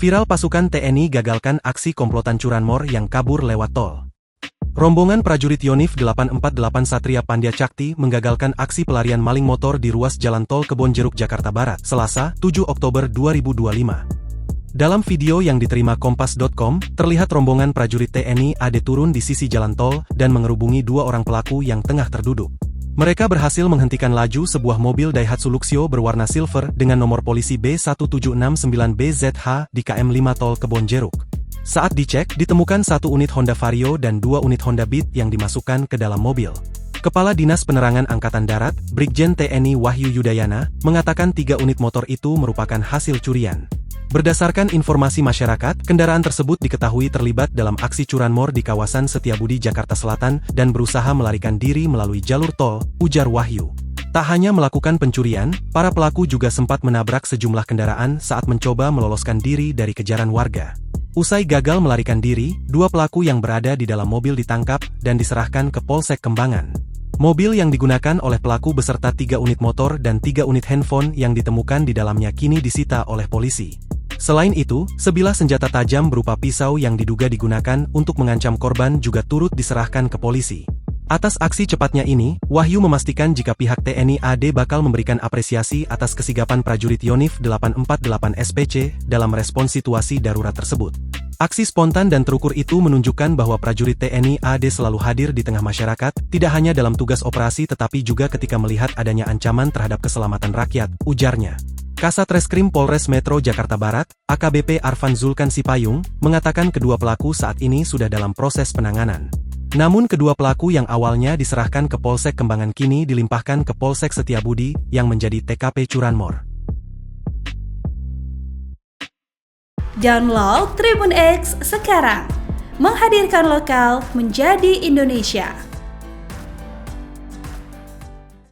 Viral pasukan TNI gagalkan aksi komplotan curanmor yang kabur lewat tol. Rombongan prajurit Yonif 848 Satria Pandya Cakti menggagalkan aksi pelarian maling motor di ruas jalan tol Kebonjeruk Jakarta Barat, Selasa, 7 Oktober 2025. Dalam video yang diterima Kompas.com, terlihat rombongan prajurit TNI AD turun di sisi jalan tol dan mengerubungi dua orang pelaku yang tengah terduduk. Mereka berhasil menghentikan laju sebuah mobil Daihatsu Luxio berwarna silver dengan nomor polisi B1769BZH di KM 5 tol Kebonjeruk. Saat dicek, ditemukan satu unit Honda Vario dan dua unit Honda Beat yang dimasukkan ke dalam mobil. Kepala Dinas Penerangan Angkatan Darat, Brigjen TNI Wahyu Yudayana, mengatakan 3 unit motor itu merupakan hasil curian. Berdasarkan informasi masyarakat, kendaraan tersebut diketahui terlibat dalam aksi curanmor di kawasan Setiabudi, Jakarta Selatan, dan berusaha melarikan diri melalui jalur tol, ujar Wahyu. Tak hanya melakukan pencurian, para pelaku juga sempat menabrak sejumlah kendaraan saat mencoba meloloskan diri dari kejaran warga. Usai gagal melarikan diri, 2 pelaku yang berada di dalam mobil ditangkap dan diserahkan ke Polsek Kembangan. Mobil yang digunakan oleh pelaku beserta 3 unit motor dan 3 unit handphone yang ditemukan di dalamnya kini disita oleh polisi. Selain itu, sebilah senjata tajam berupa pisau yang diduga digunakan untuk mengancam korban juga turut diserahkan ke polisi. Atas aksi cepatnya ini, Wahyu memastikan jika pihak TNI AD bakal memberikan apresiasi atas kesigapan prajurit Yonif 848 SPC dalam respons situasi darurat tersebut. Aksi spontan dan terukur itu menunjukkan bahwa prajurit TNI AD selalu hadir di tengah masyarakat, tidak hanya dalam tugas operasi tetapi juga ketika melihat adanya ancaman terhadap keselamatan rakyat, ujarnya. Kasat Reskrim Polres Metro Jakarta Barat, AKBP Arfan Zulkan Sipayung, mengatakan kedua pelaku saat ini sudah dalam proses penanganan. Namun kedua pelaku yang awalnya diserahkan ke Polsek Kembangan kini dilimpahkan ke Polsek Setiabudi yang menjadi TKP curanmor. Download Tribun X sekarang, menghadirkan lokal menjadi Indonesia.